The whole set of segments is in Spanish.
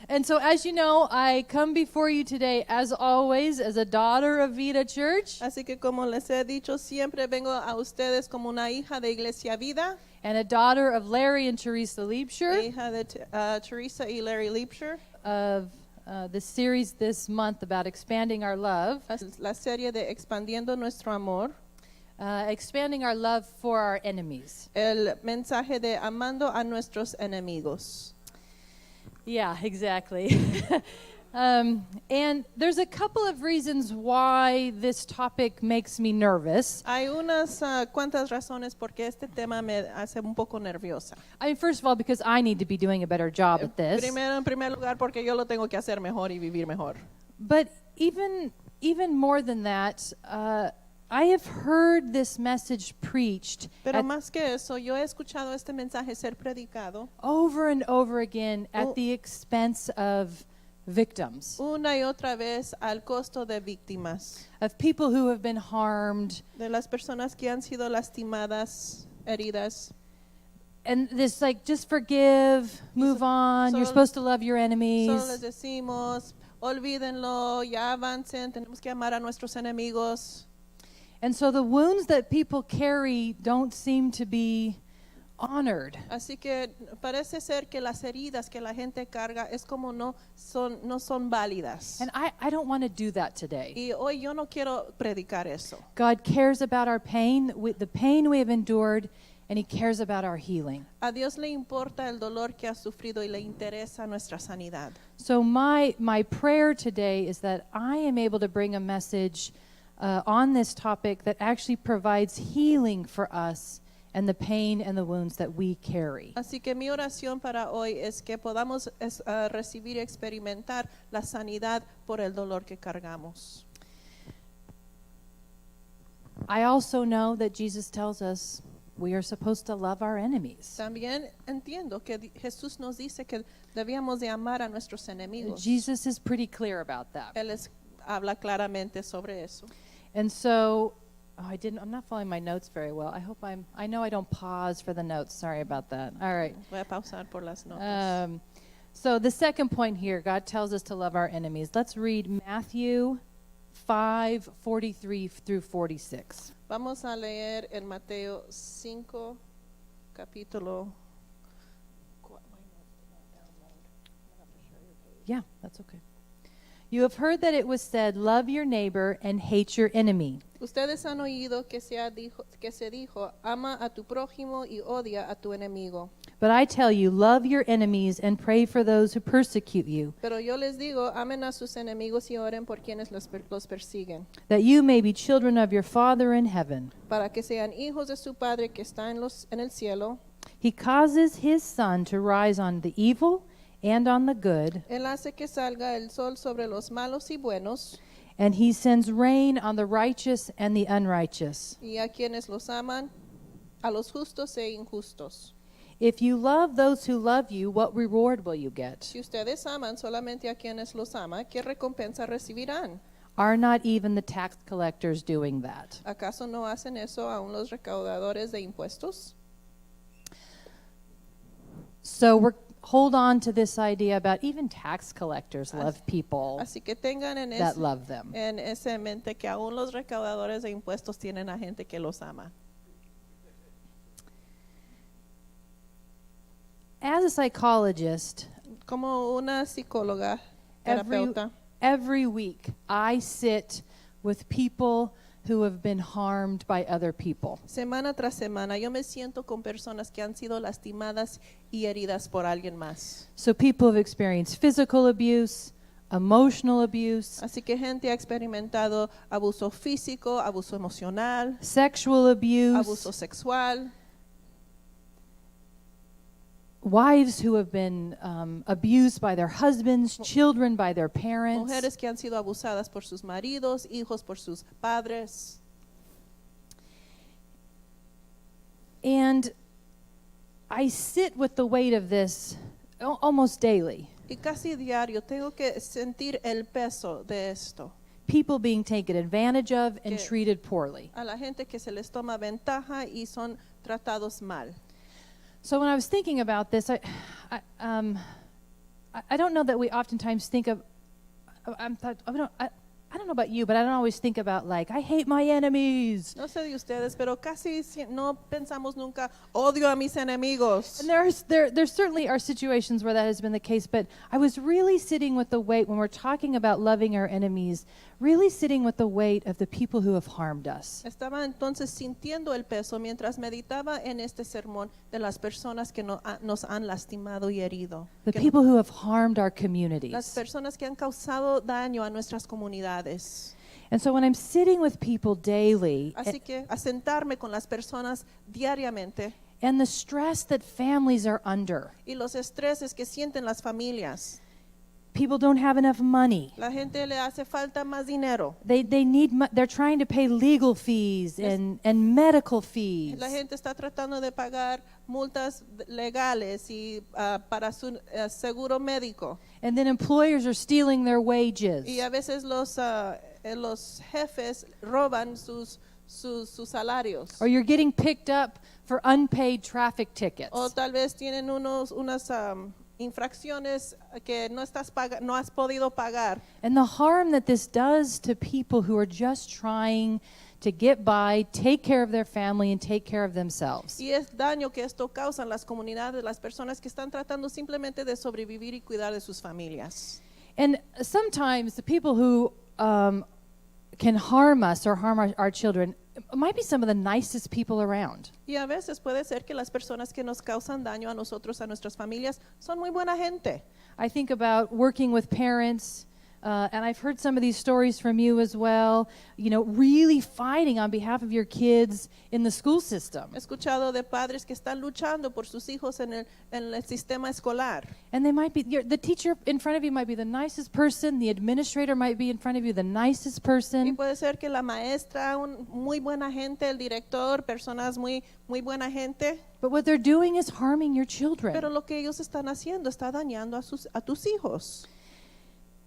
And so, as you know, I come before you today, as always, as a daughter of Vida Church Así que como les he dicho, siempre vengo a ustedes como una hija de Iglesia Vida, and a daughter of Larry and Teresa Liebscher hija de Teresa y Larry Liebscher, of this series this month about expanding our love, la serie de Expandiendo Nuestro Amor, expanding our love for our enemies. el mensaje de amando a nuestros enemigos. Yeah, exactly. And there's a couple of reasons why this topic makes me nervous. Hay unas cuantas razones por qué este tema me hace un poco nerviosa. I mean, first of all, because I need to be doing a better job at this. Primero, en primer lugar, porque yo lo tengo que hacer mejor y vivir mejor. But even more than that, I have heard this message preached Pero más que eso, yo he escuchado este mensaje ser predicado over and over again at the expense of victims, una y otra vez al costo de víctimas, of people who have been harmed. de las personas que han sido lastimadas, heridas. And this, like, just forgive, move on, you're supposed to love your enemies. Solo les decimos, olvídenlo, ya avancen, tenemos que amar a nuestros enemigos. And so the wounds that people carry don't seem to be honored. Así que parece ser que las heridas que la gente carga es como no son válidas. And I don't want to do that today. Y hoy yo no quiero predicar eso. God cares about our pain, the pain we have endured, and He cares about our healing. A Dios le importa el dolor que has sufrido y le interesa nuestra sanidad. So my prayer today is that I am able to bring a message on this topic that actually provides healing for us and the pain and the wounds that we carry. Así que mi oración para hoy es que podamos recibir y experimentar la sanidad por el dolor que cargamos. I also know that Jesus tells us we are supposed to love our enemies. También entiendo que Jesús nos dice que debíamos de amar a nuestros enemigos. Jesus is pretty clear about that. Él habla claramente sobre eso. And so, I'm not following my notes very well. I know I don't pause for the notes. Sorry about that. All right. Voy a pausar por las notas. So the second point here, God tells us to love our enemies. Let's read Matthew 5:43 through 46. Vamos a leer en Mateo 5, capítulo. Yeah, that's okay. You have heard that it was said, love your neighbor and hate your enemy. Ustedes han oído que se dijo, ama a tu prójimo y odia a tu enemigo. But I tell you, love your enemies and pray for those who persecute you, Pero yo les digo, amen a sus enemigos y oren por quienes los persiguen, that you may be children of your Father in heaven. para que sean hijos de su Padre que está en el cielo. He causes His sun to rise on the evil and on the good, Él hace que salga el sol sobre los malos y buenos, and He sends rain on the righteous and the unrighteous. y a quienes los aman, a los justos e injustos. If you love those who love you, what reward will you get? Si ustedes aman solamente a quienes los ama, ¿qué recompensa recibirán? Are not even the tax collectors doing that? ¿Acaso no hacen eso aún los recaudadores de impuestos? So hold on to this idea about even tax collectors love people Así que tengan that love them. en ese mente que aún los recaudadores de impuestos tienen a gente que los ama. As a psychologist, Como una psicóloga, terapeuta, every week I sit with people who have been harmed by other people. semana tras semana yo me siento con personas que han sido lastimadas y heridas por alguien más. So people have experienced physical abuse, emotional abuse, Así que gente ha experimentado abuso físico, abuso emocional, sexual abuse, abuso sexual, wives who have been abused by their husbands, children by their parents. mujeres que han sido abusadas por sus maridos, hijos por sus padres. And I sit with the weight of this almost daily. Y casi diario tengo que sentir el peso de esto. People being taken advantage of and Que- treated poorly. A la gente que se les toma ventaja y son tratados mal. So when I was thinking about this, I I don't know that we oftentimes think of, I don't know about you, but I don't always think about like, I hate my enemies. No sé de ustedes, pero casi no pensamos nunca, odio a mis enemigos. And there certainly are situations where that has been the case, but I was really sitting with the weight, when we're talking about loving our enemies, really sitting with the weight of the people who have harmed us. Estaba entonces sintiendo el peso mientras meditaba en este sermón de las personas que nos han lastimado y herido. The Que people who have harmed our las communities. personas que han causado daño a nuestras comunidades. And so when I'm sitting with people daily, Así que a sentarme con las personas diariamente and the stress that families are under, y los estreses que sienten las familias. people don't have enough money. La gente le hace falta más dinero. They're trying to pay legal fees and medical fees. La gente está tratando de pagar multas legales y para su seguro médico. And then employers are stealing their wages. Y a veces los jefes roban sus salarios. Or you're getting picked up for unpaid traffic tickets. O tal vez tienen unas infracciones que no has podido pagar. And the harm that this does to people who are just trying to get by, take care of their family, and take care of themselves. Y es daño que esto causa en las comunidades, las personas que están tratando simplemente de sobrevivir y cuidar de sus familias. And sometimes the people who can harm us or harm our children might be some of the nicest people around. Y a veces puede ser que las personas que nos causan daño a nosotros, a nuestras familias, son muy buena gente. I think about working with parents, and I've heard some of these stories from you as well, you know, really fighting on behalf of your kids in the school system. He escuchado de padres que están luchando por sus hijos en el sistema escolar. And they might be, the teacher in front of you might be the nicest person, the administrator might be in front of you the nicest Y person. puede ser que la maestra, muy buena gente, el director, personas muy buena gente, But what they're doing is harming your pero children. lo que ellos están haciendo está dañando a tus hijos.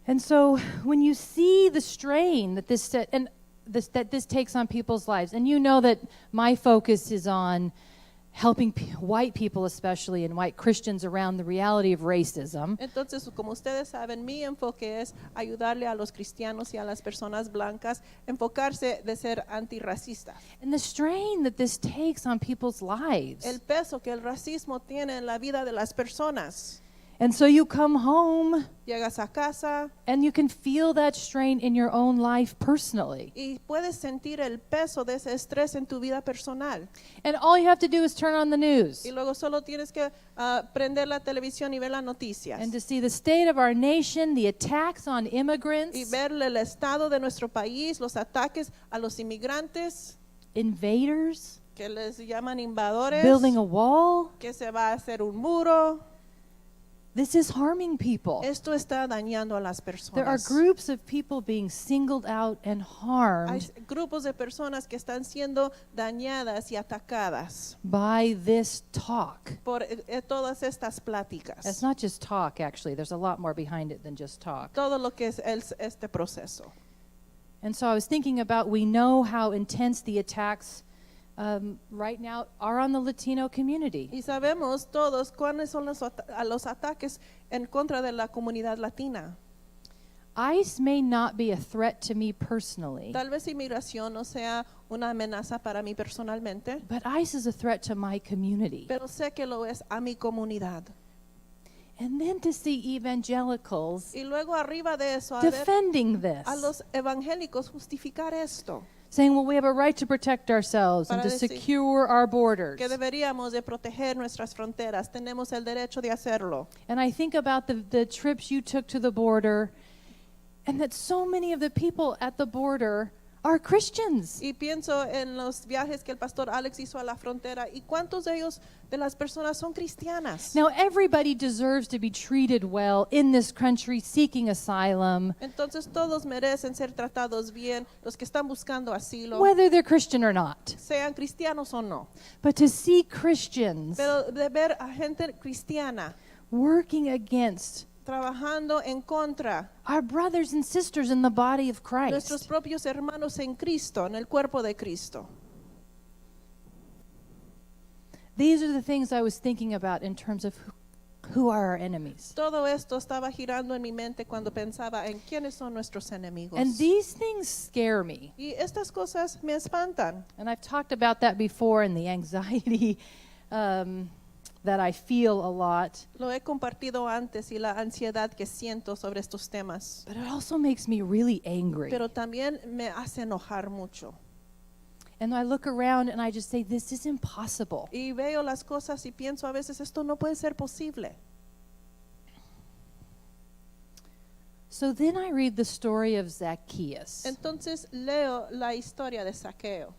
And so when you see the strain that this takes on people's lives, and you know that my focus is on helping white people, especially, and white Christians around the reality of racism. Entonces, como ustedes saben, mi enfoque es ayudarle a los cristianos y a las personas blancas enfocarse de ser antirracistas. And the strain that this takes on people's lives. El peso que el racismo tiene en la vida de las personas. And so you come home Llegas a casa and you can feel that strain in your own life personally. y puedes sentir el peso de ese estrés en tu vida personal. And all you have to do is turn on the news Y luego solo tienes que prender la televisión y ver las noticias. and to see the state of our nation, the attacks on Y immigrants, ver el estado de nuestro país, los ataques a los inmigrantes, invaders, que les llaman invadores, building a wall. que se va a hacer un muro. This is harming people. Esto está dañando a las There are personas. groups of people being singled out and Hay harmed grupos de personas que están siendo dañadas y atacadas by this talk. por todas estas pláticas. It's not just talk, actually. There's a lot more behind it than just talk. Todo lo que es este proceso. And so I was thinking about, we know how intense the attacks right now are on the Latino community. Y sabemos todos cuáles son los ataques en contra de la comunidad latina. ICE may not be a threat to me personally, Tal vez inmigración no sea una amenaza para mí personalmente, but ICE is a threat to my community. pero sé que lo es a mi comunidad. And then to see evangelicals Y luego arriba de eso, a ver defending this, a los evangélicos justificar esto, saying, well, we have a right to protect ourselves and Para to decir secure our borders. que deberíamos de proteger nuestras fronteras, tenemos el derecho de hacerlo. And I think about the trips you took to the border, and that so many of the people at the border are Christians. Y pienso en los viajes que el pastor Alex hizo a la frontera y cuántos de ellos, de las personas, son cristianas. Now, everybody deserves to be treated well in this country seeking asylum, Entonces todos merecen ser tratados bien, los que están buscando asilo, whether they're Christian or not. sean cristianos o no. But to see Christians Pero de ver a gente cristiana working against trabajando en contra our brothers and sisters in the body of nuestros Christ. propios hermanos en Cristo, en el cuerpo de Cristo. These are the things I was thinking about in terms of Who are our enemies? Todo esto estaba girando en mi mente cuando pensaba en quiénes son nuestros enemigos. And these things scare me. Y estas cosas me espantan. And I've talked about that before and the anxiety that I feel a lot. Lo he compartido antes y la ansiedad que siento sobre estos temas. But it also makes me really angry. Pero también me hace enojar mucho. And I look around and I just say, this is impossible. Y veo las cosas y pienso a veces esto no puede ser posible. So then I read the story of Zacchaeus. Entonces leo la historia de Zaqueo.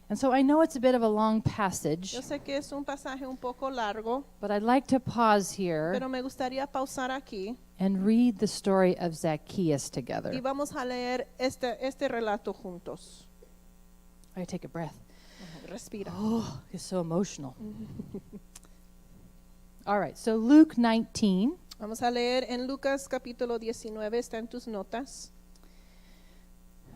And so I know it's a bit of a long passage, Yo sé que es un pasaje un poco largo, but I'd like to pause here pero me gustaría pausar aquí and read the story of Zacchaeus y together. vamos a leer este relato juntos. I take a breath. Respira. Oh, it's so emotional. All right, so Luke 19. Vamos a leer en Lucas capítulo 19, está en tus notas.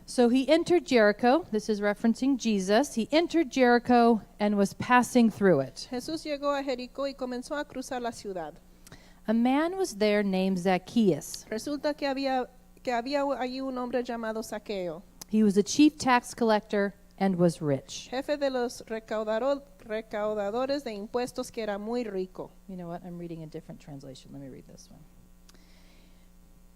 So he entered Jericho. This is referencing Jesus. He entered Jericho and was passing through it. Jesús llegó a Jericó y comenzó a cruzar la ciudad. A man was there named Zacchaeus. Resulta que había allí un hombre llamado Zaqueo, He was a chief tax collector and was rich. jefe de los recaudadores de impuestos, que era muy rico. You know what? I'm reading a different translation. Let me read this one.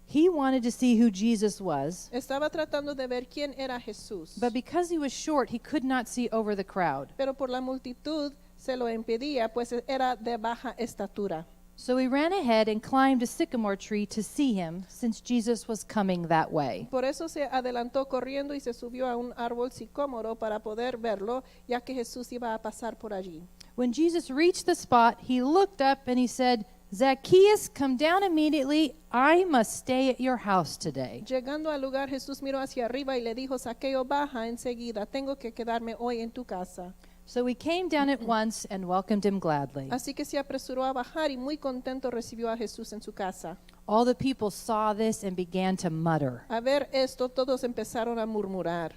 He wanted to see who Jesus was, Estaba tratando de ver quién era Jesús, but because he was short, he could not see over the crowd. pero por la multitud se lo impedía, pues era de baja estatura. So he ran ahead and climbed a sycamore tree to see him, since Jesus was coming that way. Por eso se adelantó corriendo y se subió a un árbol sicómoro para poder verlo, ya que Jesús iba a pasar por allí. When Jesus reached the spot, he looked up and he said, Zacchaeus, come down immediately. I must stay at your house today. Llegando al lugar, Jesús miró hacia arriba y le dijo: Zaqueo, baja enseguida, tengo que quedarme hoy en tu casa. So he came down at once and welcomed him gladly. Así que se apresuró a bajar y muy contento recibió a Jesús en su casa. All the people saw this and began to mutter. A ver esto, todos empezaron a murmurar.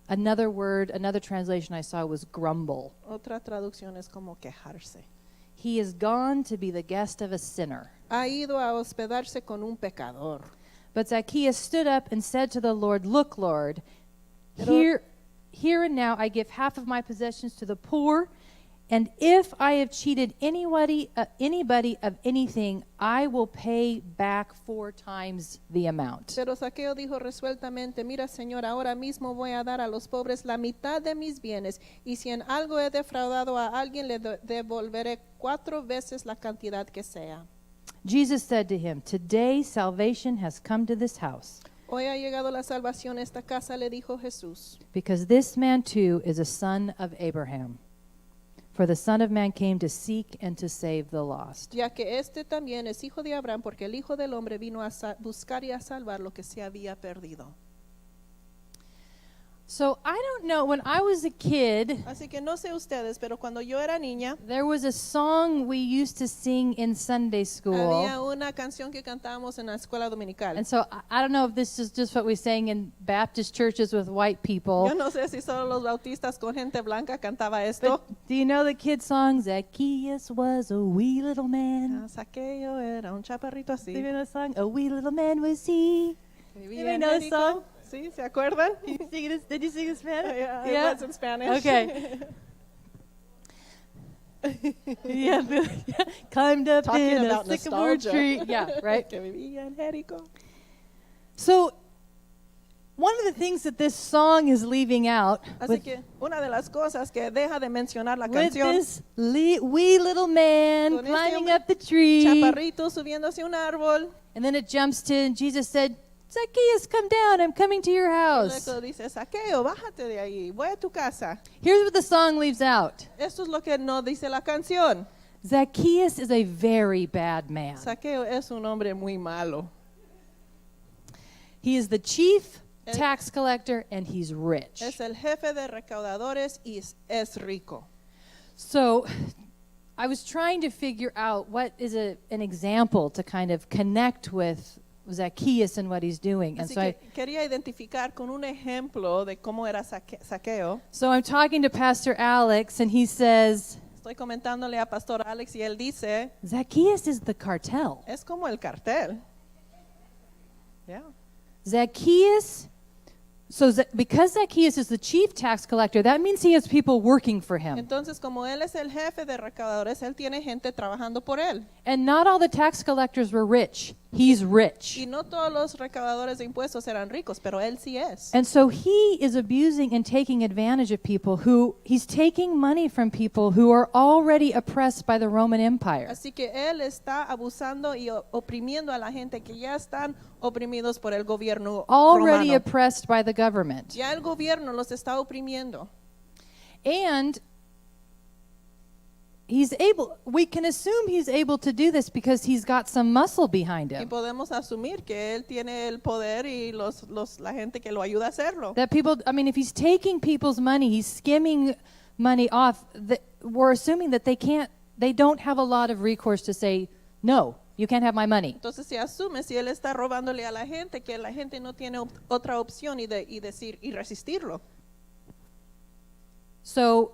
Another word, another translation I saw was grumble. Otra traducción es como quejarse. He is gone to be the guest of a sinner. Ha ido a hospedarse con un pecador. But Zacchaeus stood up and said to the Lord, Look, Lord, Pero- here and now I give half of my possessions to the poor, and if I have cheated anybody of anything, I will pay back 4 times the amount. Pero Zaqueo dijo resueltamente: Mira, Señor, ahora mismo voy a dar a los pobres la mitad de mis bienes, y si en algo he defraudado a alguien, le devolveré 4 veces la cantidad que sea. Jesus said to him, Today salvation has come to this house, Hoy ha llegado la salvación a esta casa, le dijo Jesús, because this man too is a son of Abraham. For the Son of Man came to seek and to save the lost. ya que este también es hijo de Abraham, porque el Hijo del Hombre vino a buscar y a salvar lo que se había perdido. So I don't know, when I was a kid, Así que no sé ustedes, pero cuando yo era niña, there was a song we used to sing in Sunday school. había una canción que cantábamos en la escuela dominical. And so I don't know if this is just what we sang in Baptist churches with white people. Yo no sé si solo los bautistas con gente blanca cantaba esto. But do you know the kid song, Zacchaeus was a wee little man? Zaqueo era un chaparrito Do así. you know the song? A wee little man was he. Vivía Anybody en know the Jericó. song? ¿Sí? ¿Se acuerdan? Did you sing in Spanish? Yeah, it was in Spanish. Okay. Yeah, climbed up Talking in a about sycamore nostalgia. tree. Yeah, right. Que vivía en Jericó. So, one of the things that this song is leaving out Así with, que una de las cosas que deja de mencionar la with canción, this wee little man Con este climbing hombre up the tree, chaparrito subiendo hacia un árbol, and then it jumps to, and Jesus said, Zacchaeus, come down, I'm coming to your house. luego dice: Zaqueo, bájate de ahí, voy a tu casa. Here's what the song leaves out. Esto es lo que no dice la canción. Zacchaeus is a very bad man. Zaqueo es un hombre muy malo. He is the chief tax collector, and he's rich. Es el jefe de recaudadores y es rico. So I was trying to figure out what is an example to kind of connect with Zacchaeus and what he's doing. And Así so que quería identificar con un ejemplo de cómo era Zaqueo. so I'm talking to Pastor Alex, and he says, Estoy comentándole a Pastor Alex y él dice, Zacchaeus is the cartel. es como el cartel. Yeah. Zacchaeus, because Zacchaeus is the chief tax collector, that means he has people working for him. Entonces, como él es el jefe de recaudadores, él tiene gente trabajando por él. And not all the tax collectors were rich. He's rich. Y no todos los recaudadores de impuestos eran ricos, pero él sí es. And so he is abusing and taking advantage of people he's taking money from people who are already oppressed by the Roman Empire. Así que él está abusando y oprimiendo a la gente que ya están oprimidos por el gobierno Already romano. oppressed by the government. Ya el gobierno los está oprimiendo. And we can assume he's able to do this because he's got some muscle behind Y him. podemos asumir que él tiene el poder y la gente que lo ayuda a hacerlo. That people, I mean, if he's taking people's money, he's skimming money off, we're assuming that they don't have a lot of recourse to say, no, you can't have my money. Entonces se asume si él está robándole a la gente, que la gente no tiene otra opción y decir y resistirlo. So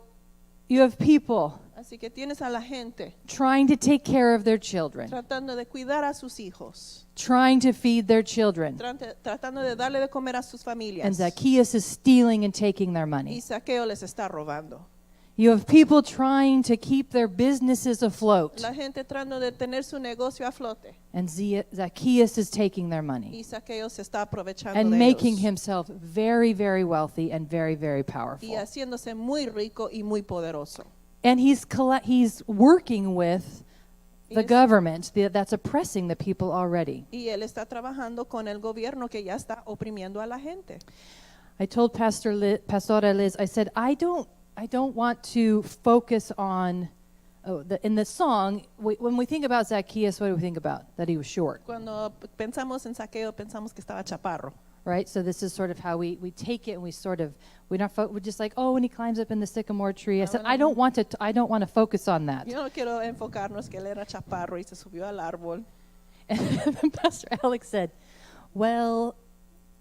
you have people Así que tienes a la gente trying to take care of their children, tratando de cuidar a sus hijos, trying to feed their children. tratando de darle de comer a sus And familias. Zacchaeus is stealing and taking their Y money. Zaqueo les está robando. You have people trying to keep their businesses afloat. La gente tratando de tener su negocio a flote. And Zacchaeus is taking their money Y Zaqueo se está aprovechando and de making ellos. himself very, very wealthy and very, very powerful. Y haciéndose muy rico y muy poderoso. And he's working with the Yes. government that's oppressing the people already. Y él está trabajando con el gobierno que ya está oprimiendo a la gente. I told Pastora Liz, I said, I don't want to focus on, in the song, when we think about Zacchaeus, what do we think about? That he was short, Cuando pensamos en Zaqueo, pensamos que estaba chaparro. right? So this is sort of how we take it, and we're just like, oh, when he climbs up in the sycamore tree. I said, I don't want to focus on that. Yo no quiero enfocarnos que él era chaparro y se subió al árbol. And then Pastor Alex said, well,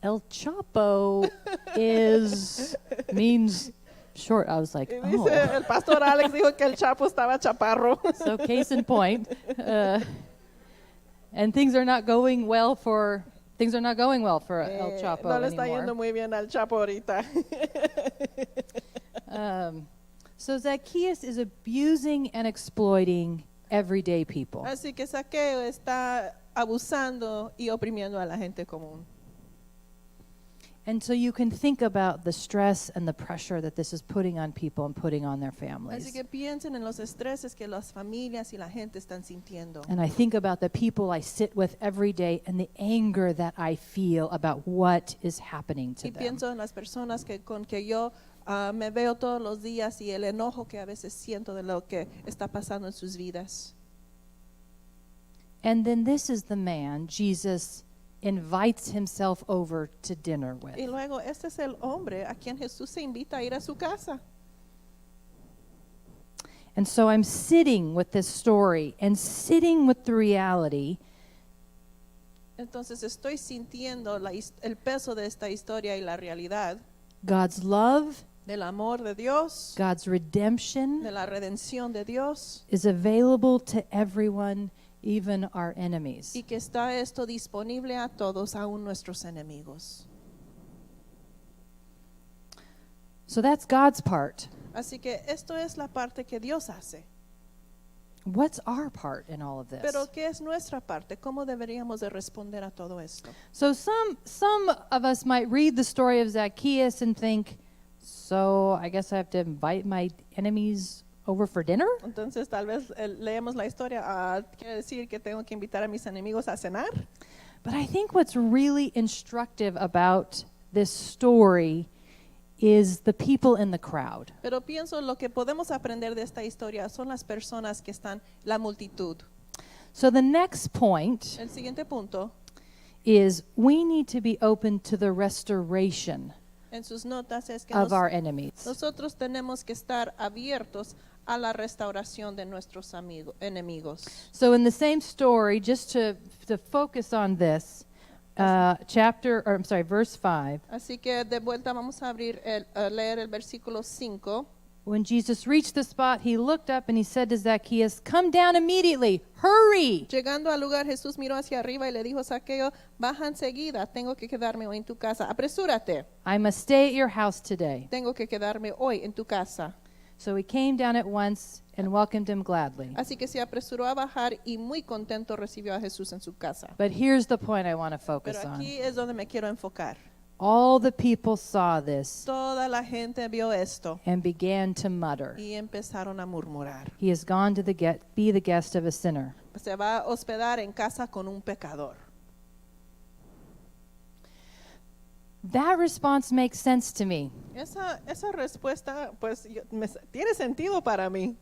El Chapo means short. I was like, Y dice, el pastor Alex dijo que el Chapo estaba chaparro. so case in point. And things are not going well for El Chapo No le está anymore. yendo muy bien al Chapo ahorita. So Zacchaeus is abusing and exploiting everyday people. Así que Zaqueo está abusando y oprimiendo a la gente común. And so you can think about the stress and the pressure that this is putting on people and putting on their Así families. que piensen en los estreses que las familias y la gente están sintiendo. And I think about the people I sit with every day and the anger that I feel about what is happening to Y them. pienso en las personas con que yo me veo todos los días y el enojo que a veces siento de lo que está pasando en sus vidas. And then this is the man Jesus invites himself over to dinner with. Y luego este es el hombre a quien Jesús se invita a ir a su casa. And so I'm sitting with this story and sitting with the reality Entonces estoy sintiendo el peso de esta historia y la realidad God's love, del amor de Dios, God's de redemption la redención de Dios, is available to everyone, even our enemies. y que está esto disponible a todos, aún nuestros enemigos. So that's God's part. Así que esto es la parte que Dios hace. What's our part in all of this? Pero ¿qué es nuestra parte? ¿Cómo deberíamos de responder a todo esto? So some of us might read the story of Zacchaeus and think, so I guess I have to invite my enemies over for dinner? Entonces tal vez leemos la historia, quiere decir que tengo que invitar a mis enemigos a cenar. But I think what's really instructive about this story is the people in the crowd. Pero pienso lo que podemos aprender de esta historia son las personas que están, la multitud. So the next point El siguiente punto, is we need to be open to the restoration en sus notas, es que of our enemies. nosotros tenemos que estar abiertos a la restauración de nuestros enemigos. So in the same story, just to focus on this, verse 5, Así que de vuelta vamos a leer el versículo 5. when Jesus reached the spot, he looked up and he said to Zacchaeus, "Come down immediately, hurry." Llegando al lugar, Jesús miró hacia arriba y le dijo, Zaqueo, baja enseguida, tengo que quedarme hoy en tu casa. Apresúrate, I must stay at your house today. tengo que quedarme hoy en tu casa. So he came down at once and welcomed him gladly. Así que se apresuró a bajar y muy contento recibió a Jesús en su casa. But here's the point I want to focus Pero on. aquí es donde me quiero enfocar. All the people saw this Toda la gente vio esto and began to mutter, y empezaron a murmurar. "He has gone to be the guest of a sinner." Se va a hospedar en casa con un pecador. That response makes sense to me. Esa respuesta, pues, tiene sentido para mí.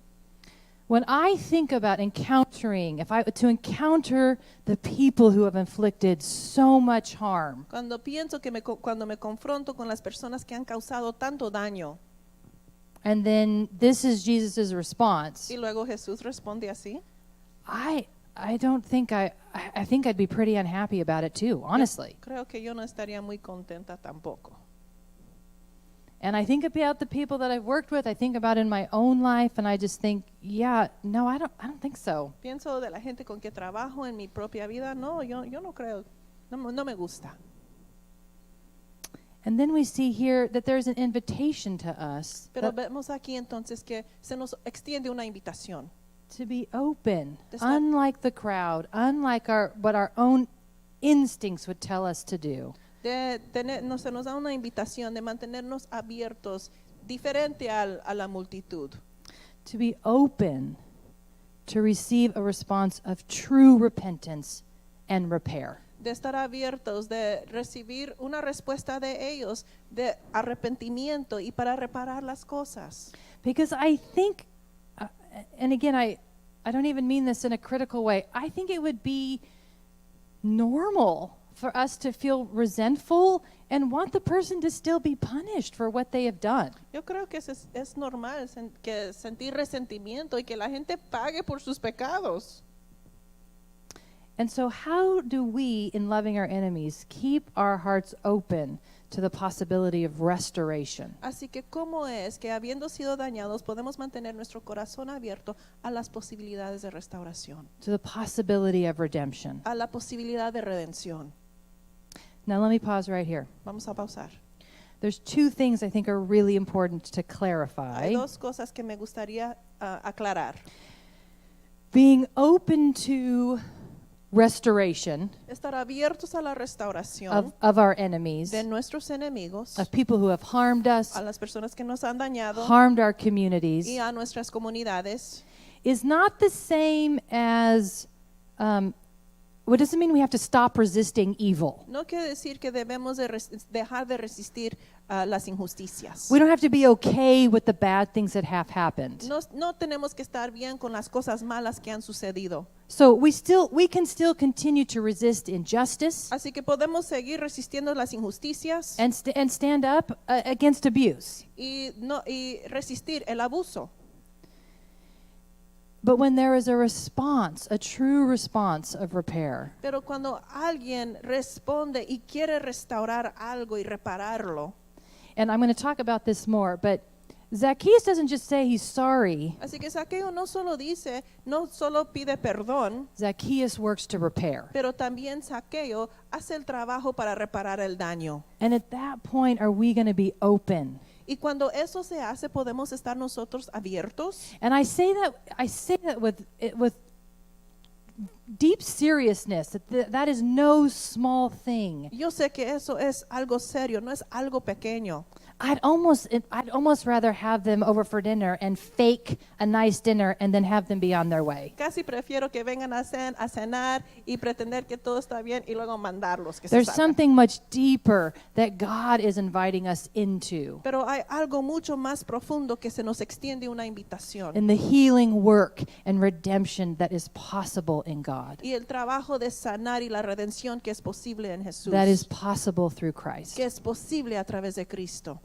When I think about encountering, to encounter the people who have inflicted so much harm, Cuando pienso que cuando me confronto con las personas que han causado tanto daño, and then this is Jesus' response, y luego Jesús responde así, I don't think I think I'd be pretty unhappy about it too, honestly. creo que yo no estaría muy contenta tampoco. And I think about the people that I've worked with, I think about in my own life, and I just think, yeah, no, I don't think so. Pienso de la gente con que trabajo en mi propia vida, no, yo no creo, no me gusta. And then we see here that there's an invitation to us Pero vemos aquí entonces que se nos extiende una invitación. to be open, Does that- unlike the crowd, unlike what our own instincts would tell us to do. Se nos da una invitación de mantenernos abiertos, diferente a la multitud. To be open to receive a response of true repentance and repair. De estar abiertos, de recibir una respuesta de ellos, de arrepentimiento y para reparar las cosas. Because I think, and again, I don't even mean this in a critical way, I think it would be normal for us to feel resentful and want the person to still be punished for what they have done. Yo creo que es normal que sentir resentimiento y que la gente pague por sus pecados. And so how do we, in loving our enemies, keep our hearts open to the possibility of restoration? Así que ¿cómo es que habiendo sido dañados podemos mantener nuestro corazón abierto a las posibilidades de restauración, To the possibility of redemption? a la posibilidad de redención? Now let me pause right here. Vamos a pausar. There's two things I think are really important to Hay clarify. dos cosas que me gustaría aclarar. Being open to restoration Estar abiertos a la restauración of our enemies, de nuestros enemigos, of people who have harmed us, a las personas que nos han dañado harmed our communities, y a nuestras comunidades. is not the same as, what doesn't mean we have to stop resisting evil. No quiere decir que debemos de dejar de resistir las injusticias. We don't have to be okay with the bad things that have happened. No tenemos que estar bien con las cosas malas que han sucedido. So we can still continue to resist injustice Así que podemos seguir resistiendo las injusticias and stand up against abuse. y resistir el abuso. But when there is a response, a true response of repair, Pero cuando alguien responde y quiere restaurar algo y repararlo, and I'm going to talk about this more, but Zacchaeus doesn't just say he's sorry. así que Zaqueo no solo pide perdón, Zacchaeus works to repair. pero también Zaqueo hace el trabajo para reparar el daño. And at that point, are we going to be open? Y cuando eso se hace, podemos estar nosotros abiertos. And I say that with deep seriousness. That is no small thing. Yo sé que eso es algo serio, no es algo pequeño. I'd almost rather have them over for dinner and fake a nice dinner and then have them be on their way. Casi prefiero que vengan a cenar y pretender que todo está bien y luego mandarlos que se There's salgan. something much deeper that God is inviting us into Pero hay algo mucho más profundo que se nos extiende una invitación. in the healing work and redemption that is possible in God. Y el trabajo de sanar y la redención que es posible en Jesús. That is possible through Christ. Que es posible a través de Cristo.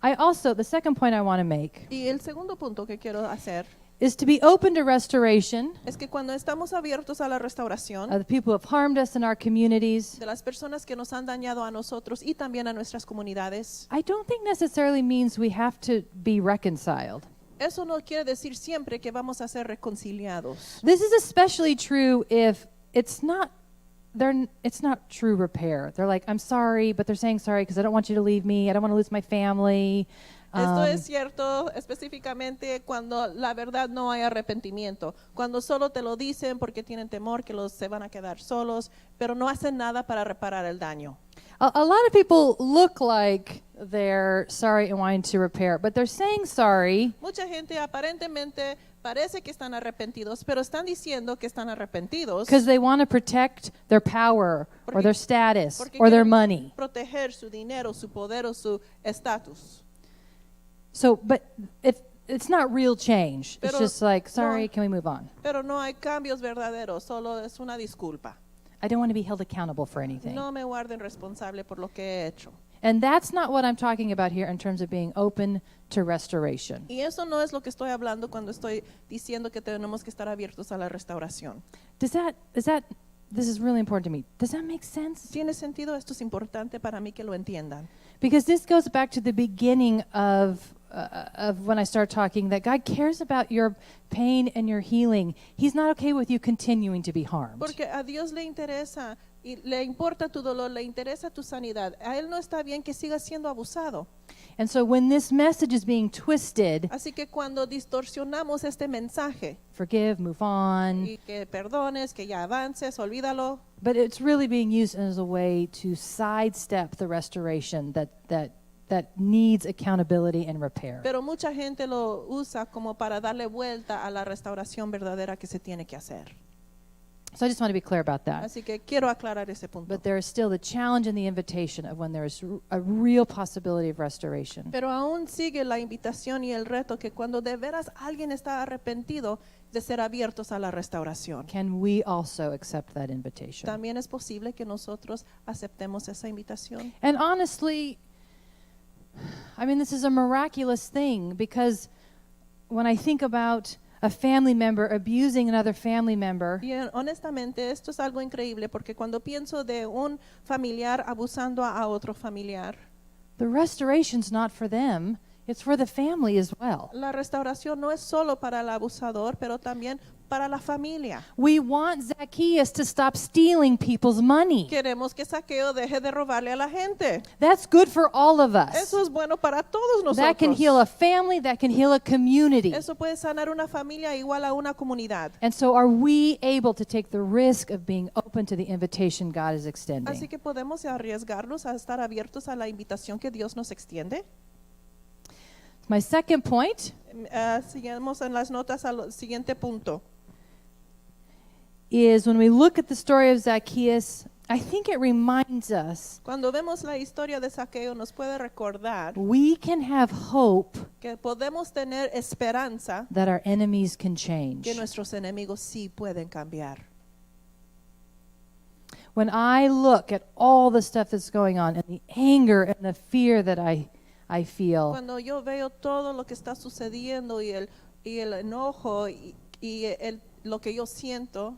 The second point I want to make Y el segundo punto que quiero hacer is to be open to restoration es que cuando estamos abiertos a la restauración of the people who have harmed us in our communities, de las personas que nos han dañado a nosotros y también a nuestras comunidades, I don't think necessarily means we have to be reconciled. eso no quiere decir siempre que vamos a ser reconciliados. This is especially true if it's not true repair. They're like, I'm sorry, but they're saying sorry because I don't want you to leave me. I don't want to lose my family. Esto es cierto específicamente cuando la verdad no hay arrepentimiento, cuando solo te lo dicen porque tienen temor que se van a quedar solos, pero no hacen nada para reparar el daño. A lot of people look like they're sorry and wanting to repair, but they're saying sorry Mucha gente aparentemente parece que están arrepentidos, pero están diciendo que están arrepentidos because they want to protect their power or their status porque or their quieren money. proteger su dinero, su poder o su estatus. So, but if it's not real change, it's Pero just like, no- sorry, can we move on? Pero no hay cambios verdaderos, solo es una disculpa. I don't want to be held accountable for anything. No me guarden responsable por lo que he hecho. And that's not what I'm talking about here in terms of being open to restoration. Y eso no es lo que estoy hablando cuando estoy diciendo que tenemos que estar abiertos a la restauración. This is really important to me. Does that make sense? ¿Tiene sentido? Esto es importante para mí que lo entiendan. Because this goes back to the beginning of when I start talking that God cares about your pain and your healing. He's not okay with you continuing to be harmed. Porque a Dios le interesa y le importa tu dolor, le interesa tu sanidad. A Él no está bien que sigas siendo abusado. And so when this message is being twisted, Así que cuando distorsionamos este mensaje forgive, move on, y que perdones, que ya avances, olvídalo, but it's really being used as a way to sidestep the restoration that needs accountability and repair. pero mucha gente lo usa como para darle vuelta a la restauración verdadera que se tiene que hacer. So I just want to be clear about that. Así que quiero aclarar ese punto. But there is still the challenge and the invitation of when there is a real possibility of restoration. Pero aún sigue la invitación y el reto que cuando de veras alguien está arrepentido de ser abiertos a la restauración. Can we also accept that invitation? También es posible que nosotros aceptemos esa invitación. And honestly, I mean, this is a miraculous thing because when I think about a family member abusing another family member, Y honestamente esto es algo increíble porque cuando pienso de un familiar abusando a otro familiar, the restoration's not for them, it's for the family as well. la restauración no es solo para el abusador, pero también para la familia. We want Zacchaeus to stop stealing people's money. Queremos que Saqueo deje de robarle a la gente. That's good for all of us. Eso es bueno para todos That can heal nosotros. a family, that can heal a community. Eso puede sanar una familia igual a una comunidad. And so are we able to take the risk of being open to the invitation God is Así extending? que podemos arriesgarnos a estar abiertos a la invitación que Dios nos extiende. My second point Sigamos en las notas al siguiente punto. is when we look at the story of Zacchaeus, I think it reminds us Cuando vemos la historia de Saqueo nos puede recordar we can have hope que podemos tener esperanza that our enemies can change. que nuestros enemigos sí pueden cambiar. When I look at all the stuff that's going on and the anger and the fear that I feel, Cuando yo veo todo lo que está sucediendo y el enojo y lo que yo siento,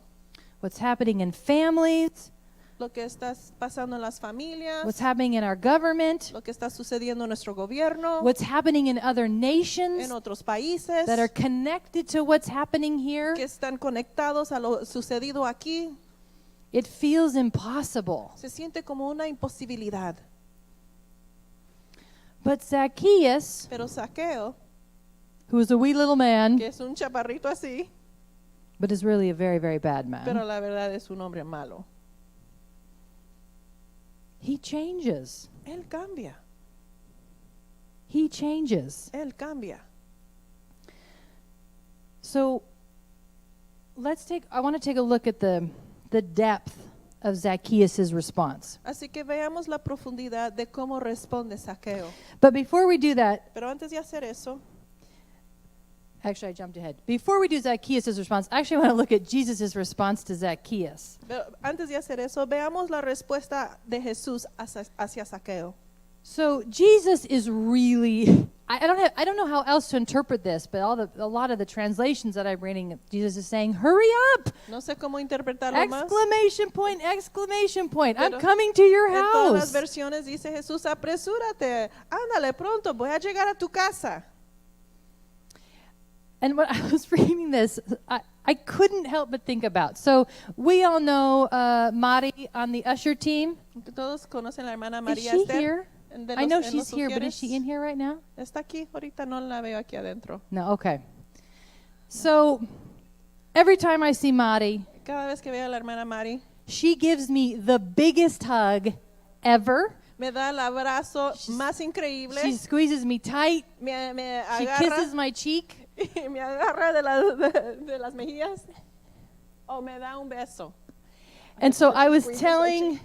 what's happening in families, lo que está pasando en las familias, what's happening in our government, lo que está sucediendo en nuestro gobierno, what's happening in other nations en otros países that are connected to what's happening here, que están conectados a lo sucedido aquí, it feels impossible. se siente como una imposibilidad. But Zacchaeus, Pero Saqueo, who is a wee little man, que es un chaparrito así, but is really a very, very bad pero man, la verdad es un hombre malo. he changes. Él cambia, He changes. él cambia. So I want to take a look at the depth of Zacchaeus' response. Así que veamos la profundidad de cómo responde Saqueo. But before we do that, Pero antes de hacer eso, actually I jumped ahead. Before we do Zacchaeus' response, I actually want to look at Jesus' response to Zacchaeus. veamos la respuesta de Jesús hacia Saqueo. So Jesus is really I don't know how else to interpret this, but a lot of the translations that I'm reading, Jesus is saying, hurry up! No sé cómo interpretarlo más. Exclamation point, exclamation point. I'm Pero coming to your En todas las house. versiones dice Jesús, apresúrate, ándale pronto, voy a llegar a tu casa. And when I was reading this, I couldn't help but think about. So we all know Mari on the usher team. Todos conocen a la hermana Is María she Esther. here? De I know en she's here, but is sugieres. she in here right now? Está aquí, ahorita no la veo aquí adentro. No, okay. So every time I see Mari, Cada vez que veo a la hermana Mari, she gives me the biggest hug ever. me da el abrazo más increíble, She squeezes me tight. me She agarra, kisses my cheek. y me agarra de las mejillas, o me da un beso. And so I was Squeezes my telling,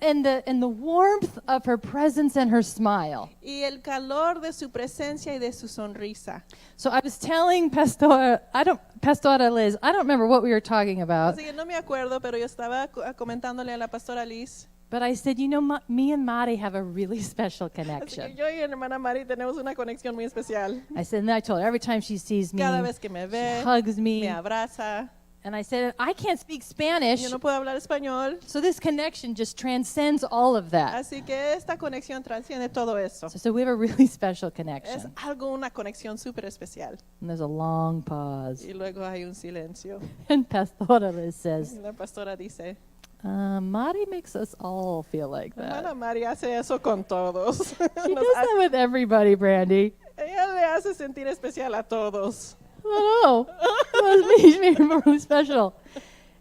and the warmth of her presence and her smile. Y el calor de su presencia y de su sonrisa. So I was telling Pastora Liz, I don't remember what we were talking about, Así que no me acuerdo, pero yo estaba comentándole a la pastora Liz. but I said, you know, me and Mari have a really special Así que connection. yo y mi hermana Mari tenemos una conexión muy especial. I said, and then I told her every time she sees me, Cada vez que me she ve, hugs me me. abraza. And I said, I can't speak Spanish, Yo no puedo hablar español, so this connection just transcends all of that. así que esta conexión trasciende todo eso. So we have a really special Es connection. algo, una conexión súper especial. And there's a long pause. Y luego hay un silencio. And Pastora Liz says, Y la pastora dice, Mari makes us all feel like hermana that. Mari hace eso con todos. She Nos does hace- that with everybody, Brandy. ella le hace sentir especial a todos. I don't know. She made me really special.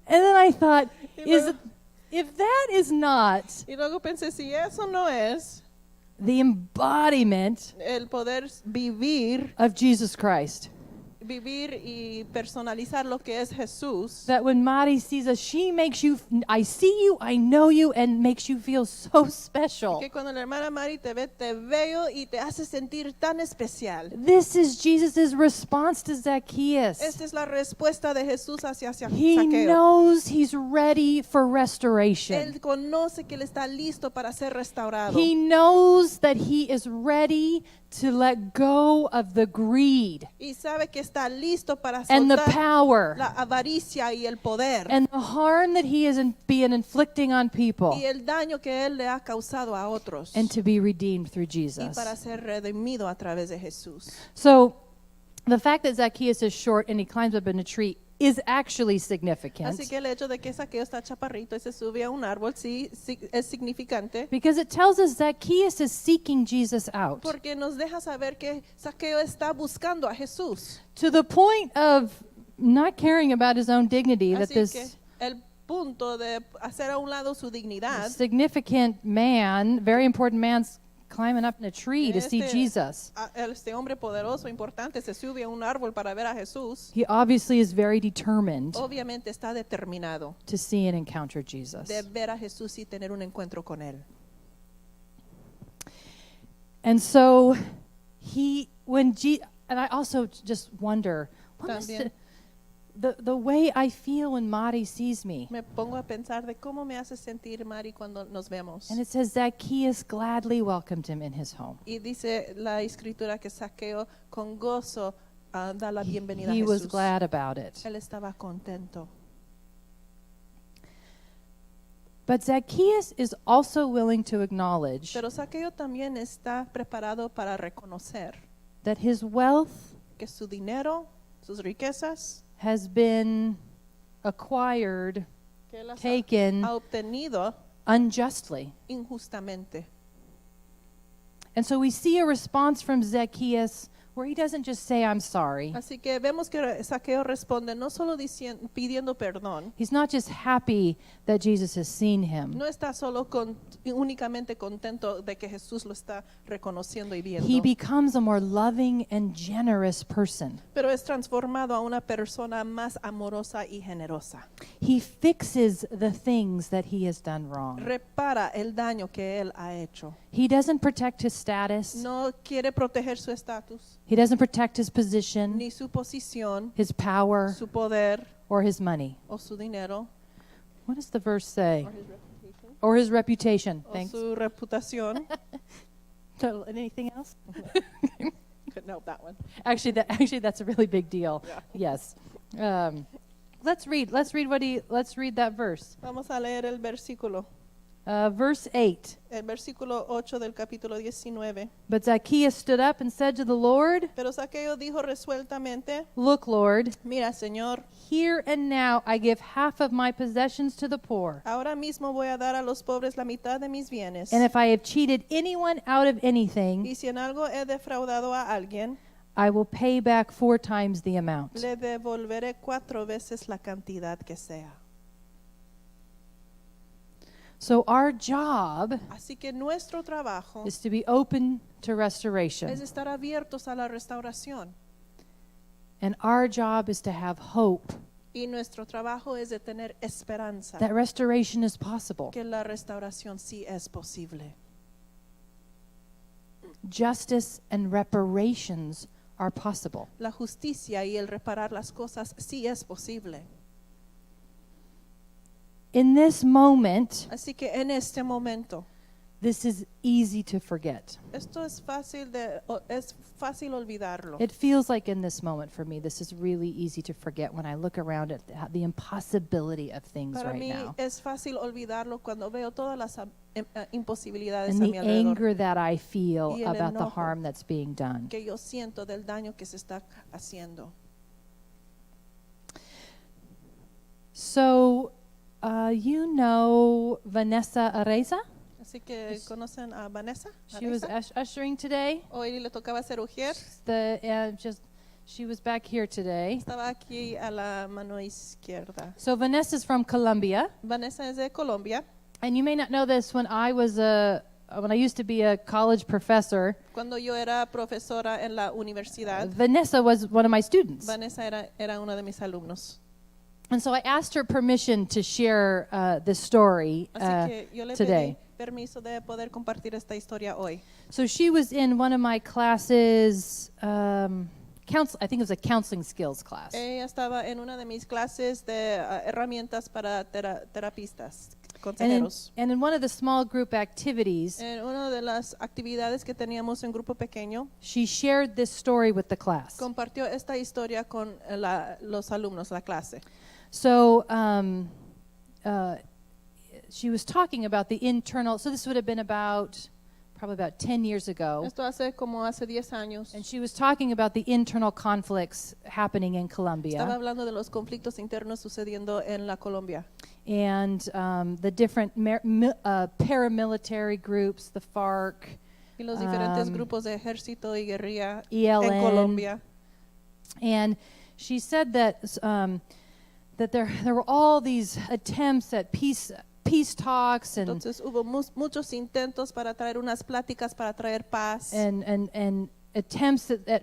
And then I thought, if that is not Y luego pensé, si eso no es the embodiment el poder vivir of Jesus Christ, y personalizar lo que es Jesús, that when Mari sees us, she makes you, I see you, I know you, and makes you feel so special. que cuando la hermana Mari te ve, te veo y te hace sentir tan especial. This is Jesus' response to Zacchaeus. Esta es la respuesta de Jesús hacia He Zaqueo. knows he's ready for restoration. Él conoce que él está listo para ser restaurado. He knows that he is ready to let go of the greed Y sabe que está listo para and the soltar power la avaricia y el poder and the harm that he is being inflicting on people, y el daño que él le ha causado a otros, and to be redeemed through y Jesus. para ser redimido a través de Jesús. So the fact that Zacchaeus is short and he climbs up in a tree is actually significant, Así que el hecho de que Zaqueo está chaparrito y se sube a un árbol sí es significante, because it tells us Zacchaeus is seeking Jesus out porque nos deja saber que Zaqueo está buscando a Jesús. to the point of not caring about his own dignity, that Así que this el punto de hacer a un lado su dignidad, significant man, very important man's climbing up in a tree to see Jesus. Este hombre poderoso, importante, se sube a un árbol para ver a Jesús. He obviously is very determined Obviamente está determinado to see and encounter Jesus. de ver a Jesús y tener un encuentro con él. And so and I also just wonder, what must También. the way I feel when Mari sees me. Me pongo a pensar de cómo me hace sentir Mari cuando nos vemos. And it says Zacchaeus gladly welcomed him in his home. Y dice la escritura que Zaqueo con gozo da la bienvenida He a was Jesús. glad about it. Él estaba contento. But Zacchaeus is also willing to acknowledge Pero Zaqueo también está preparado para reconocer that his wealth que su dinero, sus riquezas, has been acquired, que él las taken ha obtenido unjustly. injustamente. And so we see a response from Zacchaeus where he doesn't just say, I'm sorry. Así que vemos que Zaqueo responde no solo pidiendo perdón, He's not just happy that Jesus has seen him. no está solo únicamente contento de que Jesús lo está reconociendo y viendo, He becomes a more loving and generous person. pero es transformado a una persona más amorosa y generosa. He fixes the things that he has done wrong. Repara el daño que él ha hecho. He doesn't protect his status. No quiere proteger su estatus, He doesn't protect his position, ni su posición, his power, su poder or his money. o su dinero, What does the verse say? o his reputation, Or his reputation. o Thanks. su reputación. So, anything else? No, that one. Actually, that's a really big deal. Yeah. Yes. Let's read that verse. Vamos a leer el versículo. Verse 8. El versículo 8 del capítulo 19. But Zacchaeus stood up and said to the Lord, Pero Zaqueo dijo resueltamente, Look, Lord, mira, Señor, here and now I give half of my possessions to the poor. ahora mismo voy a dar a los pobres la mitad de mis bienes. And if I have cheated anyone out of anything, Y si en algo he defraudado a alguien, I will pay back 4 times the amount. le devolveré 4 veces la cantidad que sea. So our job Así que nuestro trabajo is to be open to restoration. es estar abiertos a la restauración. And our job is to have hope Y nuestro trabajo es de tener esperanza, that restoration is possible. que la restauración sí es posible. Justice and reparations are possible. La justicia y el reparar las cosas sí es posible. In this moment, Así que en este momento, this is easy to forget. esto es fácil olvidarlo. It feels like in this moment for me, this is really easy to forget when I look around at the impossibility of things Para right mí now. es fácil olvidarlo cuando veo todas las imposibilidades And a the mi alrededor anger that I feel Y el about the enojo harm that's being done. que yo siento del daño que se está haciendo. So, you know Vanessa Areza? Así que conocen a Vanessa. She was Areza? ushering today. Hoy le tocaba ser ujier. She was back here today. Estaba aquí a la mano izquierda. So Vanessa's from Colombia, Vanessa es de Colombia. and you may not know this. When I used to be a college professor, Cuando yo era profesora en la universidad, Vanessa was one of my students. Vanessa era una de mis alumnos. And so I asked her permission to share this story Así que yo le today. pedí permiso de poder compartir esta historia hoy. So she was in one of my classes, I think it was a counseling skills class. Ella estaba en una de mis clases de herramientas para terapistas, And consejeros. in one of the small group activities, En una de las actividades que teníamos en grupo pequeño, she shared this story with the class. compartió esta historia con los alumnos, la clase. So she was talking about the internal, so this would have been probably about 10 years ago. Esto hace 10 años. And she was talking about the internal conflicts happening in Estaba Colombia hablando de los conflictos internos sucediendo en la Colombia. and the different paramilitary groups, the FARC, Y los diferentes grupos de ejército y guerrilla ELN. en Colombia. And she said that there were all these attempts at peace talks and Entonces hubo muchos intentos para traer unas pláticas, para traer paz. and attempts at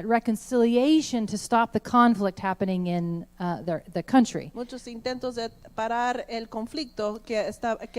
reconciliation to stop the conflict happening in the country. Muchos intentos de parar el conflicto que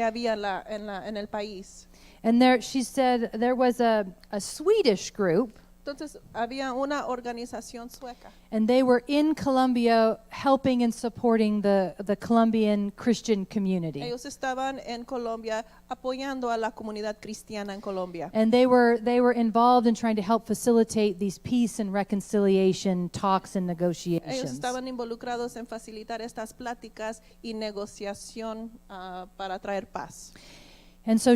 había en el país. And she said there was a Swedish group, Entonces había una organización sueca. and they were in Colombia helping and supporting the Colombian Christian community. Ellos estaban en Colombia apoyando a la comunidad cristiana en Colombia. And they were involved in trying to help facilitate these peace and reconciliation talks and Ellos negotiations. estaban involucrados en facilitar estas pláticas y negociación para traer paz. And so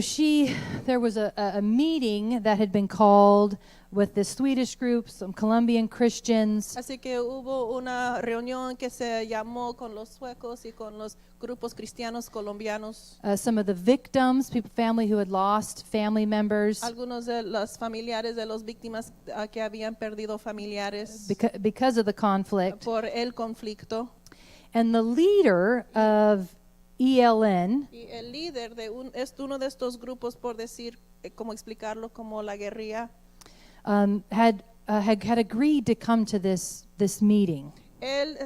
there was a meeting that had been called with the Swedish group, some Colombian Christians, Así que hubo una reunión que se llamó con los suecos y con los grupos cristianos colombianos. some of the victims, family who had lost family members Algunos de los familiares de las víctimas que habían perdido familiares because of the conflict. por el conflicto. And the leader of ELN, Y el líder es uno de estos grupos, por decir, cómo explicarlo, como la guerrilla, had agreed to come to this meeting. él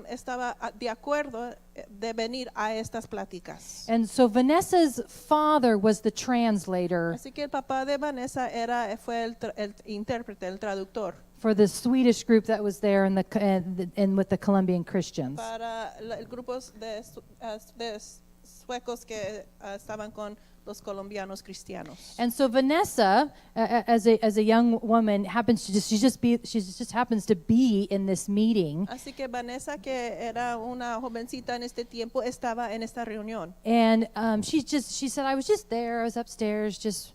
estaba de acuerdo de venir a estas pláticas. And so Vanessa's father was the translator Así que el papá de Vanessa fue el intérprete, el traductor for the Swedish group that was there and with the Colombian Christians. para el grupo de suecos que estaban con los colombianos cristianos. And so Vanessa, as a young woman, happens to just happens to be in this meeting. Así que Vanessa, que era una jovencita en este tiempo, estaba en esta reunión. And she said, I was just there. I was upstairs just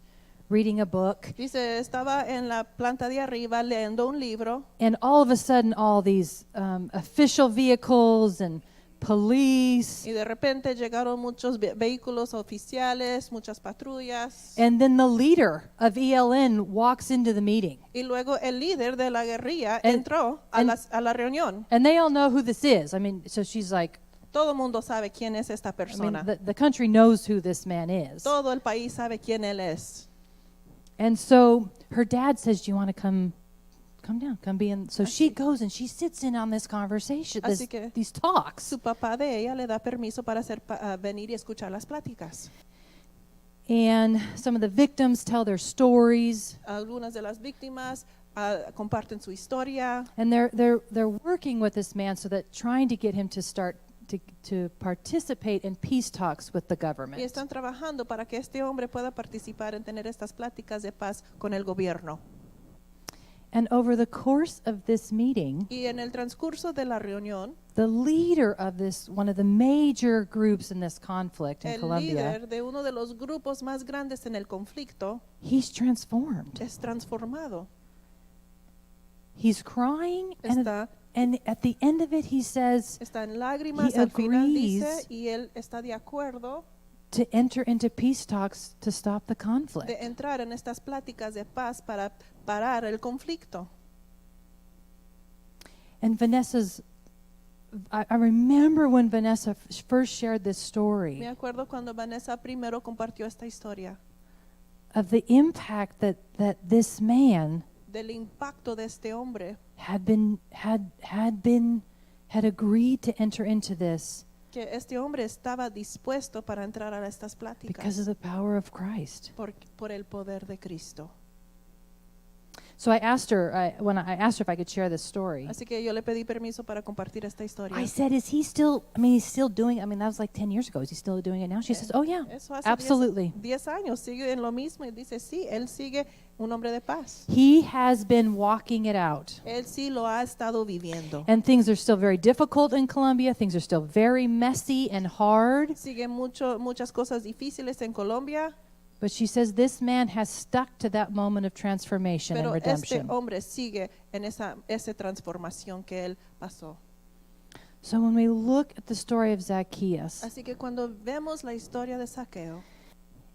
reading a book. Dice, estaba en la planta de arriba leyendo un libro. And all of a sudden, all these official vehicles and police. Y de repente llegaron muchos vehículos oficiales, muchas patrullas. And then the leader of ELN walks into the meeting. Y luego el líder de la guerrilla And- entró a la reunión. And they all know who this is. I mean, so she's like, Todo el mundo sabe quién es esta I mean, persona. the country knows who this man is. Todo el país sabe quién él es. And so her dad says, do you want to come down, come be in. So she goes and she sits in on this conversation, Así que these talks. Su papá de ella le da permiso para venir y escuchar las pláticas. And some of the victims tell their stories. Algunas de las víctimas comparten su historia. And they're working with this man so that trying to get him to start to participate in peace talks with the Y government. están trabajando para que este hombre pueda participar en tener estas pláticas de paz con el gobierno. And over the course of this meeting, Y en el transcurso de la reunión, the leader of this, one of the major groups in this conflict in el Colombia, líder de uno de los grupos más grandes en el conflicto he's transformed. es transformado. He's crying, Está and at the end of it, he says Está en lágrimas, He al final agrees dice, y él está de acuerdo to enter into peace talks to stop the de conflict. entrar en estas pláticas de paz para parar el conflicto. And Vanessa's, I remember when Vanessa first shared this Me story acuerdo cuando Vanessa primero compartió esta historia of the impact that this man del impacto de este hombre had agreed to enter into this que este hombre estaba dispuesto para entrar a estas because pláticas of the power of Christ. por el poder de Cristo. So I asked her, when I asked her if I could share this story, Así que yo le pedí permiso para compartir esta historia. I said, is he still, I mean, he's still doing, I mean, that was like 10 years ago. Is he still doing it now? She says, oh yeah, Eso hace absolutely. 10 años, sigue en lo mismo y dice, sí, él sigue un hombre de paz. He has been walking it out. Él sí lo ha estado viviendo. And things are still very difficult in Colombia. Things are still very messy and hard. Sigue muchas cosas difíciles en Colombia, But she says this man has stuck to that moment of transformation and pero este redemption. hombre sigue en esa transformación que él pasó. So when we look at the story of Zacchaeus, Así que cuando vemos la historia de Zaqueo,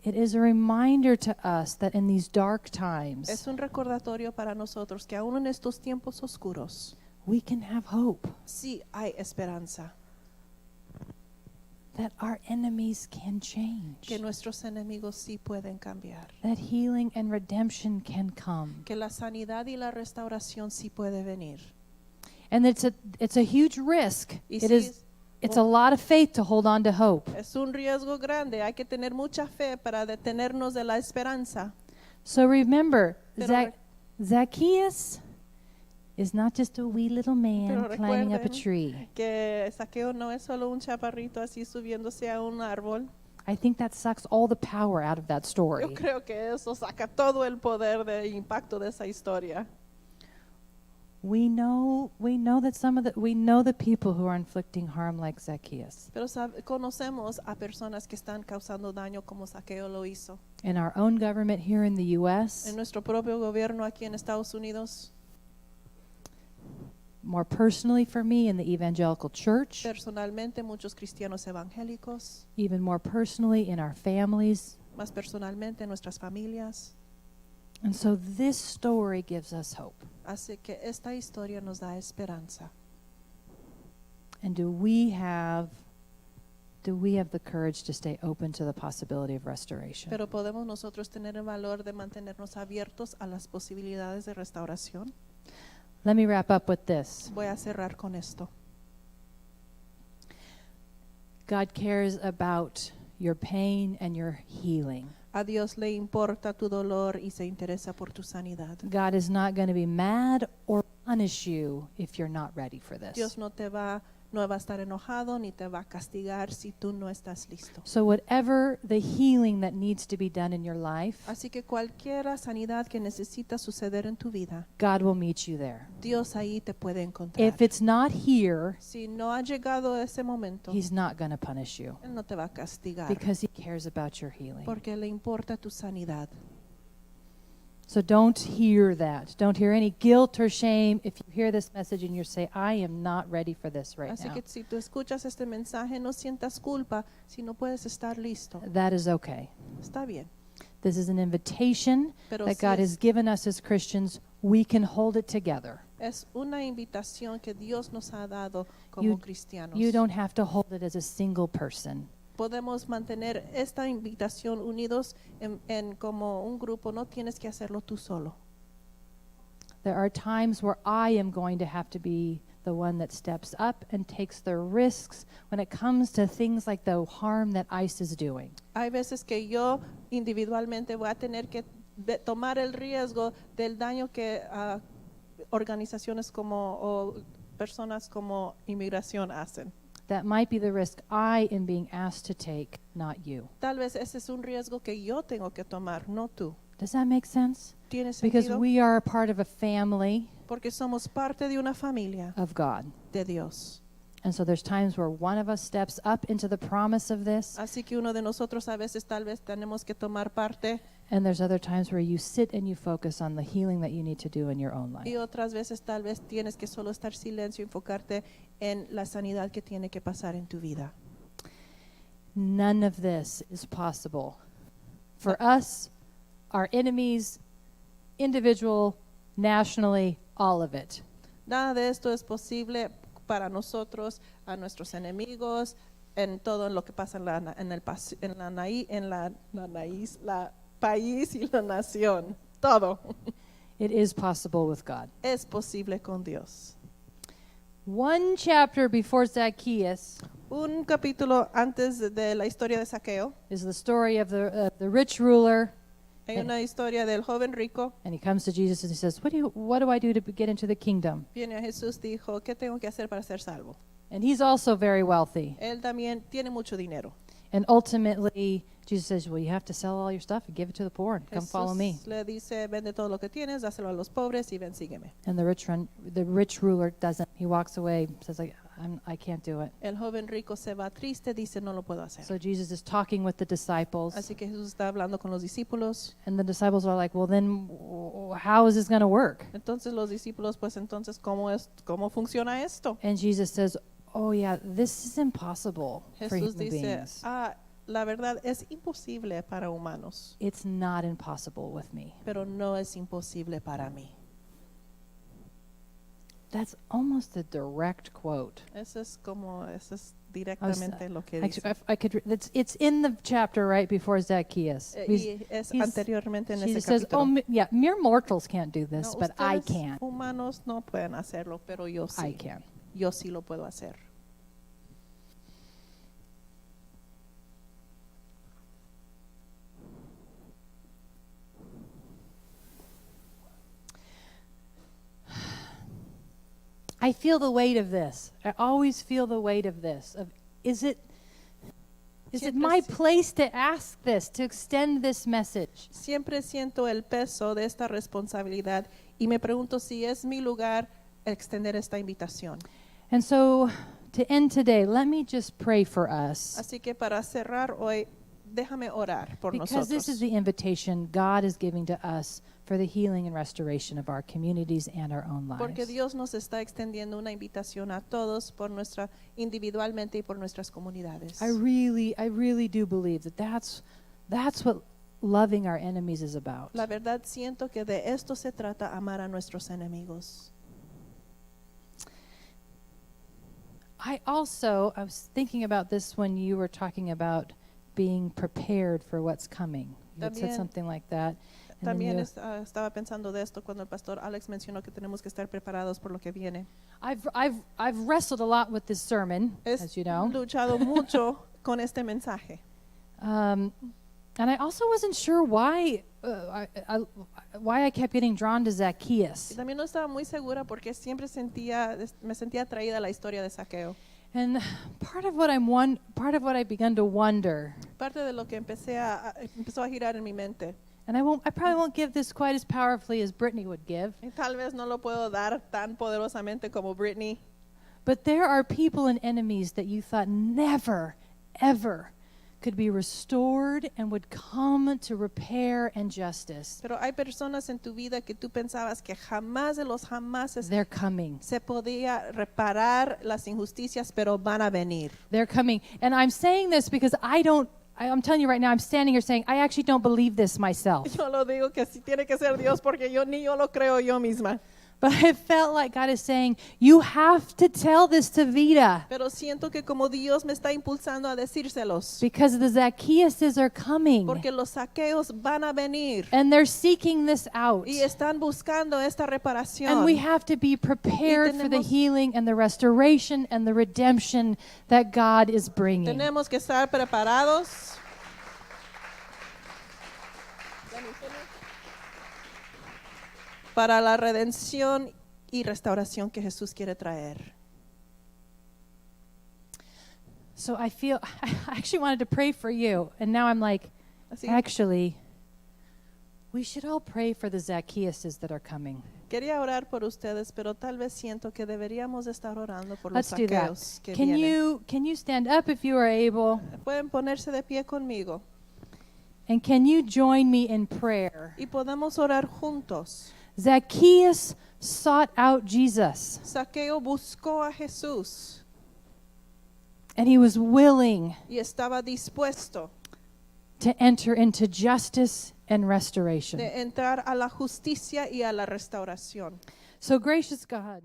it is a reminder to us that in these dark times, es un recordatorio para nosotros que aún en estos tiempos oscuros, we can have hope sí hay esperanza, that our enemies can change, que nuestros enemigos sí pueden cambiar, that healing and redemption can come. que la sanidad y la restauración sí puede venir. And it's a huge risk. Y It sí, is It's a lot of faith to hold on to hope. Es un riesgo grande, hay que tener mucha fe para detenernos de la esperanza. So remember, Pero Zacchaeus is not just a wee little man Pero climbing up a recuerden tree. Que Zaqueo no es solo un chaparrito así subiéndose a un árbol. I think that sucks all the power out of that Yo story. creo que eso saca todo el poder de impacto de esa historia. We know that we know the people who are inflicting harm like Zacchaeus. Pero conocemos a personas que están causando daño como Zaqueo lo hizo. In our own government here in the US, En nuestro propio gobierno aquí en Estados Unidos, more personally for me in the evangelical church, personalmente muchos cristianos evangélicos, even more personally in our families. más personalmente en nuestras familias. And so this story gives us hope. Así que esta historia nos da esperanza. And do we have the courage to stay open to the possibility of restoration? Pero podemos nosotros tener el valor de mantenernos abiertos a las posibilidades de restauración. Let me wrap up with this. Voy a cerrar con esto. God cares about your pain and your healing. A Dios le importa tu dolor y se interesa por tu sanidad. God is not going to be mad or punish you if you're not ready for this. Dios no te va no va a estar enojado ni te va a castigar si tú no estás listo. So whatever the healing that needs to be done in your life, Así que cualquier sanidad que necesita suceder en tu vida, God will meet you there. Dios ahí te puede encontrar. If it's not here, Si no ha llegado ese momento, He's not going to punish you Él no te va a castigar because He cares about your healing. porque le importa tu sanidad. So don't hear that. Don't hear any guilt or shame if you hear this message and you say, I am not ready for this right Así now. que si tú escuchas este mensaje, no sientas culpa si no puedes estar listo. That is okay. Está bien. This is an invitation Pero that si God es- has given us as Christians. We can hold it together. Es una invitación que Dios nos ha dado como You- cristianos. You don't have to hold it as a single person. Podemos mantener esta invitación unidos en como un grupo. No tienes que hacerlo tú solo. There are times where I am going to have to be the one that steps up and takes the risks when it comes to things like the harm that ICE is doing. Hay veces que yo individualmente voy a tener que tomar el riesgo del daño que organizaciones como o personas como inmigración hacen. That might be the risk I am being asked to take, not you. Tal vez ese es un riesgo que yo tengo que tomar, no tú. Does that make sense? ¿Tiene Because sentido? we are a part of a family Porque somos parte de una familia of God. de Dios. And so there's times where one of us steps up into the promise of this, Así que uno de nosotros a veces tal vez tenemos que tomar parte and there's other times where you sit and you focus on the healing that you need to do in your own life. y otras veces tal vez tienes que solo estar silencio y enfocarte en la sanidad que tiene que pasar en tu vida. None of this is possible for us, our enemies, individual, nationally, all of it. Nada de esto es posible para nosotros, a nuestros enemigos, en todo lo que pasa en el país y la nación. Todo It is possible with God. es posible con Dios. One chapter before Zacchaeus Un capítulo antes de la historia de Saqueo, is the story of the rich ruler, hay una historia del joven rico. and he comes to Jesus and he says, what do I do to get into the kingdom? Viene a Jesús, dijo, ¿qué tengo que hacer para ser salvo? And he's also very wealthy. Él también tiene mucho dinero. And ultimately, Jesus says, well, you have to sell all your stuff and give it to the poor and come follow me. Jesús le dice, vende todo lo que tienes, dáselo a los pobres y ven, sígueme. And the rich ruler doesn't. He walks away, says, I can't do it. El joven rico se va triste, dice, no lo puedo hacer. So Jesus is talking with the disciples, Así que Jesús está hablando con los discípulos. and the disciples are like, well, then how is this going to work? Entonces los discípulos, pues entonces, ¿cómo funciona esto? And Jesus says, oh yeah, this is impossible for Jesús human dice, beings. la verdad es imposible para humanos, It's not impossible with me. pero no es imposible para mí. That's almost a direct quote. Eso es directamente lo que dice. It's in the chapter right before Zacchaeus. Y es anteriormente en ese Jesus says, capítulo. yeah, mere mortals can't do this, No, but I ustedes can. humanos no pueden hacerlo, pero yo sí. I can. Yo sí lo puedo hacer. I feel the weight of this. I always feel the weight of this. Is it my place to ask this, to extend this message? Siempre siento el peso de esta responsabilidad y me pregunto si es mi lugar extender esta invitación. And so, to end today, let me just pray for us. Así que para cerrar hoy, déjame orar por Because this is nosotros. the invitation God is giving to us for the healing and restoration of our communities and our own Porque lives. Dios nos está extendiendo una invitación a todos individualmente y por nuestras comunidades. I really do believe that that's what loving our enemies is about. La verdad siento que de esto se trata, amar a nuestros enemigos. I was thinking about this when you were talking about being prepared for what's coming. You had said También- something like that. And then También you- estaba pensando de esto cuando el pastor Alex mencionó que tenemos que estar preparados por lo que viene. I've wrestled a lot with this sermon, He as you know. luchado mucho con este mensaje. And I also wasn't sure why I kept getting drawn to Y Zacchaeus. también no estaba muy segura porque siempre me sentía atraída a la historia de Saqueo. And part of what I begun to wonder, Parte de lo que empezó a girar en mi mente. and I probably won't give this quite as powerfully as Brittany would give, Y tal vez no lo puedo dar tan poderosamente como Brittany. but there are people and enemies that you thought never, ever could be restored and would come to repair and justice. Pero hay personas en tu vida que tú pensabas que jamás de los jamases They're coming. se podía reparar las injusticias, pero van a venir. They're coming. And I'm saying this because I'm telling you right now, I'm standing here saying, I actually don't believe this myself. Yo lo digo que sí tiene que ser Dios porque yo lo creo yo misma. But I felt like God is saying, you have to tell this to Vida. Pero siento que como Dios me está impulsando a decírselos. Because the Zacchaeuses are coming. Porque los saqueos van a venir. And they're seeking this out. Y están buscando esta reparación. And we have to be prepared for the tenemos- healing and the restoration and the redemption that God is bringing. Tenemos que estar preparados. Para la redención y restauración que Jesús quiere traer. So I actually wanted to pray for you. And now I'm like, Así actually, we should all pray for the Zacchaeuses that are coming. quería orar por ustedes, pero tal vez siento que deberíamos estar orando por Let's los do that. saqueos que vienen. Can you stand up if you are able? Pueden ponerse de pie conmigo And can you join me in prayer? y podemos orar juntos. Zacchaeus sought out Jesus, Saqueo buscó a Jesús and he was willing y estaba dispuesto to enter into justice and restoration. de entrar a la justicia y a la restauración. So gracious God,